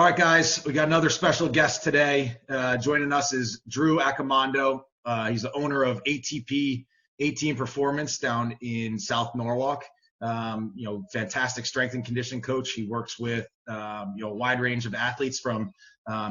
right, guys, we got another special guest today. Joining us is Drew Accomando. He's the owner of ATP 18 Performance down in South Norwalk. Fantastic strength and conditioning coach. He works with a wide range of athletes from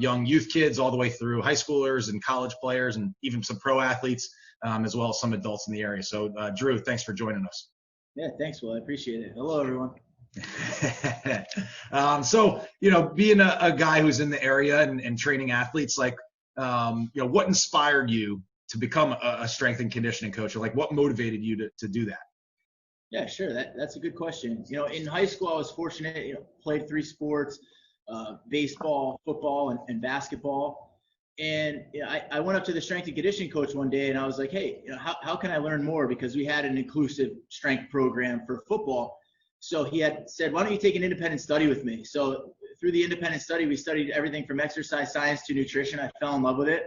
young youth kids all the way through high schoolers and college players and even some pro athletes, as well as some adults in the area. So, Drew, thanks for joining us. Yeah, thanks, Will. I appreciate it. Hello, everyone. Being a guy who's in the area and training athletes, what inspired you to become a strength and conditioning coach, or what motivated you to do that? Yeah, sure. That's a good question. In high school, I was fortunate, played 3 sports, baseball, football, and basketball. And I went up to the strength and conditioning coach one day and I was like, hey, how can I learn more? Because we had an inclusive strength program for football. So he had said, why don't you take an independent study with me? So through the independent study, we studied everything from exercise science to nutrition. I fell in love with it.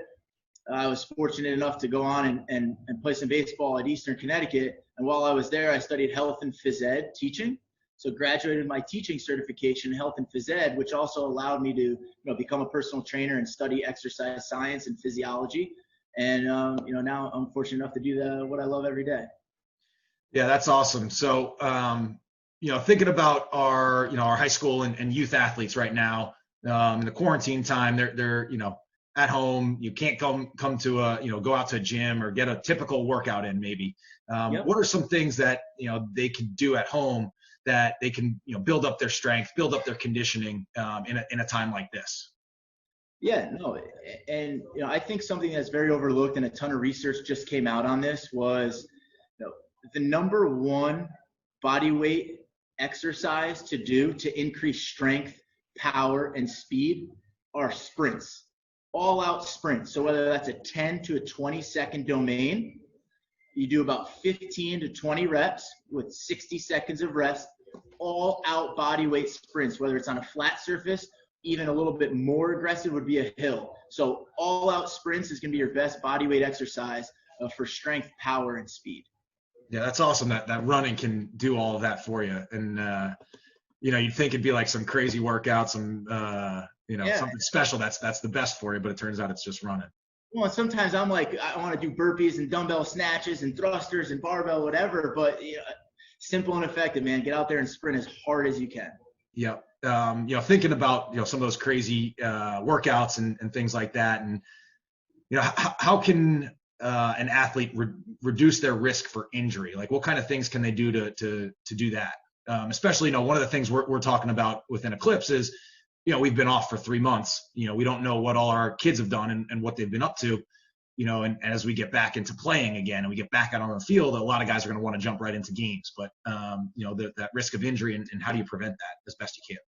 I was fortunate enough to go on and play some baseball at Eastern Connecticut. And while I was there, I studied health and phys ed teaching. So graduated my teaching certification in health and phys ed, which also allowed me to become a personal trainer and study exercise science and physiology. And now I'm fortunate enough to do what I love every day. Yeah, that's awesome. So thinking about our high school and youth athletes right now, in the quarantine time, they're at home. You can't come to go out to a gym or get a typical workout in maybe. Yep. What are some things that they can do at home that they can build up their strength, build up their conditioning in a time like this? Yeah, no, and I think something that's very overlooked and a ton of research just came out on this was the number one body weight exercise to do to increase strength, power, and speed are sprints, all out sprints. So whether that's a 10 to a 20-second domain, you do about 15 to 20 reps with 60 seconds of rest, all out body weight sprints, whether it's on a flat surface, even a little bit more aggressive would be a hill. So all out sprints is going to be your best body weight exercise for strength, power, and speed. Yeah, that's awesome that running can do all of that for you. And, you'd think it'd be like some crazy workout, something special that's the best for you, but it turns out it's just running. Well, sometimes I'm like, I want to do burpees and dumbbell snatches and thrusters and barbell, whatever, but simple and effective, man. Get out there and sprint as hard as you can. Yep. Thinking about, some of those crazy workouts and things like that. And, how can an athlete reduce their risk for injury? What kind of things can they do to do that? Especially, one of the things we're talking about within Eclipse is, we've been off for 3 months. We don't know what all our kids have done and what they've been up to, and as we get back into playing again and we get back out on the field, a lot of guys are going to want to jump right into games. But, that risk of injury and how do you prevent that as best you can?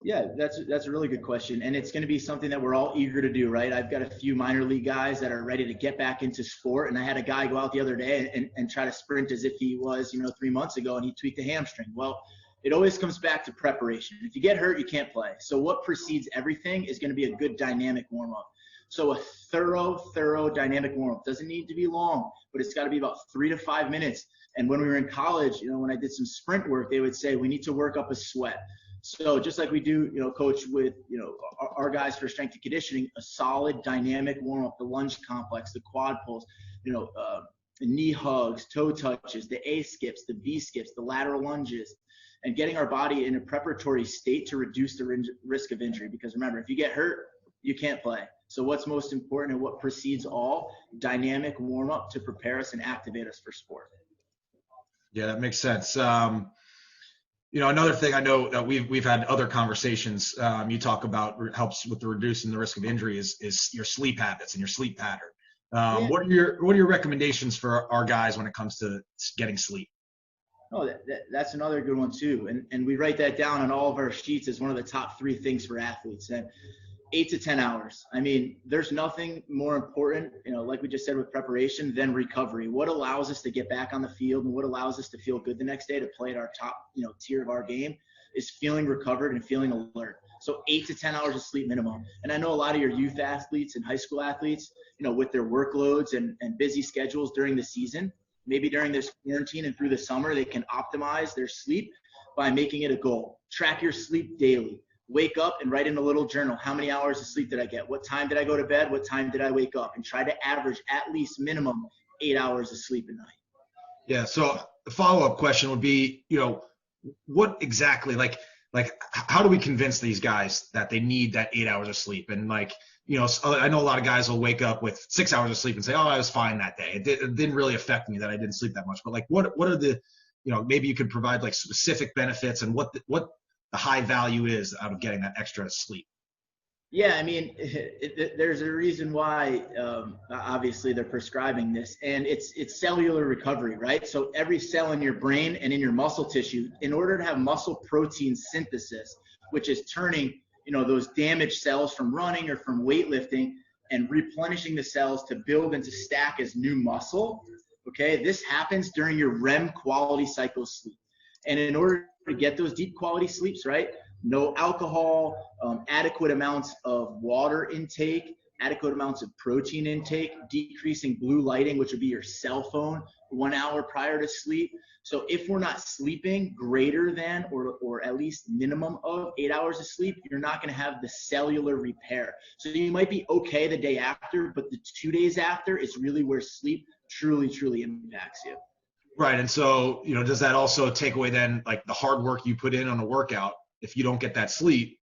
Yeah, that's a really good question. And it's going to be something that we're all eager to do, right? I've got a few minor league guys that are ready to get back into sport. And I had a guy go out the other day and try to sprint as if he was, 3 months ago, and he tweaked a hamstring. Well, it always comes back to preparation. If you get hurt, you can't play. So what precedes everything is going to be a good dynamic warm-up. So a thorough dynamic warm-up doesn't need to be long, but it's got to be about 3 to 5 minutes. And when we were in college, when I did some sprint work, they would say we need to work up a sweat. So just like we do, coach with, our guys for strength and conditioning, a solid dynamic warm-up, the lunge complex, the quad pulls, the knee hugs, toe touches, the A skips, the B skips, the lateral lunges, and getting our body in a preparatory state to reduce the risk of injury. Because remember, if you get hurt, you can't play. So what's most important and what precedes all? Dynamic warm-up to prepare us and activate us for sport. Yeah, that makes sense. Another thing I know that we've had other conversations, you talk about helps with the reducing the risk of injury is your sleep habits and your sleep pattern. What are your recommendations for our guys when it comes to getting sleep? Oh, that's another good one too. And we write that down on all of our sheets as one of the top 3 things for athletes. And 8 to 10 hours. I mean, there's nothing more important, like we just said with preparation, than recovery. What allows us to get back on the field and what allows us to feel good the next day to play at our top, tier of our game is feeling recovered and feeling alert. So 8 to 10 hours of sleep minimum. And I know a lot of your youth athletes and high school athletes, with their workloads and busy schedules during the season, maybe during this quarantine and through the summer, they can optimize their sleep by making it a goal. Track your sleep daily. wake up and write in a little journal. How many hours of sleep did I get? What time did I go to bed? What time did I wake up? And try to average at least minimum 8 hours of sleep a night. Yeah. So the follow-up question would be, what exactly, like how do we convince these guys that they need that 8 hours of sleep? And I know a lot of guys will wake up with 6 hours of sleep and say, oh, I was fine that day. It didn't really affect me that I didn't sleep that much. But like, what are the, maybe you could provide like specific benefits and what the high value is out of getting that extra sleep. Yeah, I mean, there's a reason why, obviously, they're prescribing this, and it's cellular recovery, right? So every cell in your brain and in your muscle tissue, in order to have muscle protein synthesis, which is turning, those damaged cells from running or from weightlifting and replenishing the cells to build and to stack as new muscle, okay? This happens during your REM quality cycle sleep. And in order to get those deep quality sleeps, right? No alcohol, adequate amounts of water intake, adequate amounts of protein intake, decreasing blue lighting, which would be your cell phone 1 hour prior to sleep. So if we're not sleeping greater than or at least minimum of 8 hours of sleep, you're not going to have the cellular repair. So you might be okay the day after, but the 2 days after is really where sleep truly, truly impacts you. Right. And so, does that also take away then like the hard work you put in on a workout? If you don't get that sleep,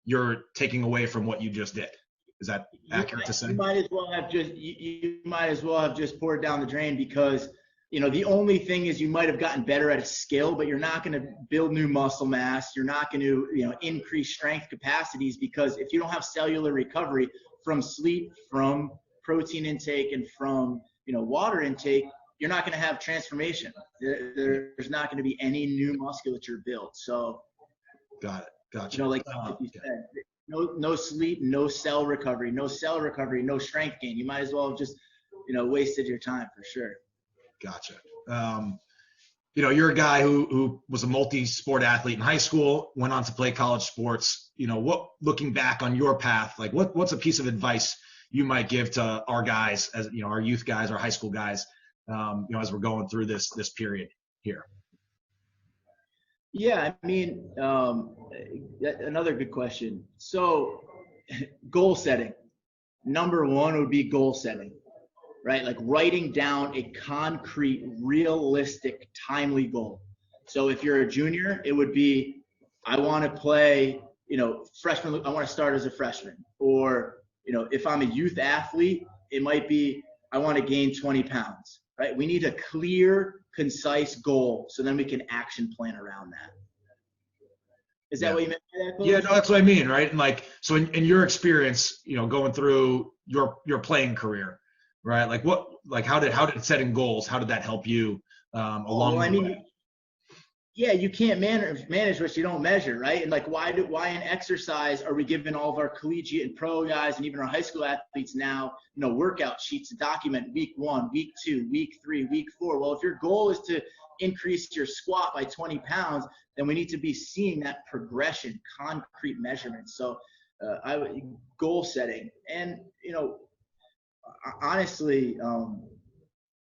you're taking away from what you just did. Is that accurate to say? You might as well have just poured down the drain, because the only thing is you might have gotten better at a skill, but you're not going to build new muscle mass. You're not going to increase strength capacities, because if you don't have cellular recovery from sleep, from protein intake, and from water intake, you're not going to have transformation. There's not going to be any new musculature built. So got it. Gotcha. Like you said, no sleep, no cell recovery, no strength gain. You might as well have just, wasted your time for sure. Gotcha. You're a guy who was a multi-sport athlete in high school, went on to play college sports. Looking back on your path, like what's a piece of advice you might give to our guys, as our youth guys, our high school guys, as we're going through this period here? Yeah, I mean, another good question. So goal setting. Number one would be goal setting, right? Like writing down a concrete, realistic, timely goal. So if you're a junior, it would be, I want to play, freshman, I want to start as a freshman. Or, if I'm a youth athlete, it might be, I want to gain 20 pounds, right? We need a clear, concise goal, so then we can action plan around that. Is that what you meant by that, Coach? Yeah, no, that's what I mean, right? And like, so in your experience, going through your playing career, right? Like how did setting goals, how did that help you along the way? Yeah, you can't manage what you don't measure, right? And like, why in exercise are we giving all of our collegiate and pro guys and even our high school athletes now, workout sheets to document week 1, week 2, week 3, week 4? Well, if your goal is to increase your squat by 20 pounds, then we need to be seeing that progression, concrete measurements. So goal setting. And, honestly,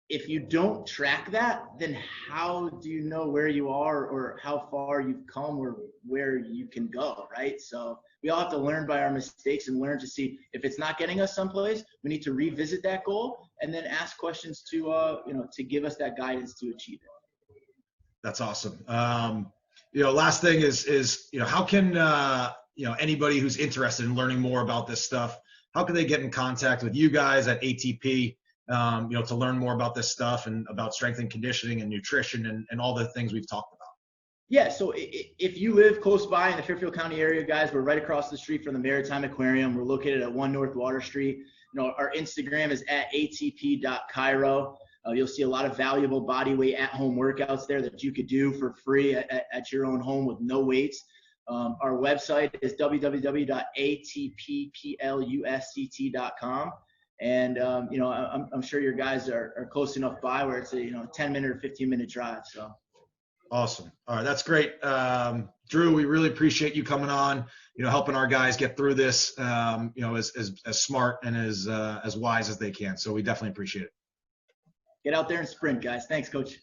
if you don't track that, then how do you know where you are or how far you've come or where you can go, right? So we all have to learn by our mistakes and learn to see if it's not getting us someplace, we need to revisit that goal and then ask questions to give us that guidance to achieve it. That's awesome. Last thing is how can, anybody who's interested in learning more about this stuff, how can they get in contact with you guys at ATP? To learn more about this stuff and about strength and conditioning and nutrition and all the things we've talked about. Yeah, so if you live close by in the Fairfield County area, guys, we're right across the street from the Maritime Aquarium. We're located at 1 North Water Street. Our Instagram is at atp.chiro. You'll see a lot of valuable body weight at-home workouts there that you could do for free at your own home with no weights. Our website is www.atpplusct.com. And, I'm sure your guys are close enough by where it's a 10-minute or 15-minute drive. So awesome. All right. That's great. Drew, we really appreciate you coming on, helping our guys get through this, as smart and as wise as they can. So we definitely appreciate it. Get out there and sprint, guys. Thanks, Coach.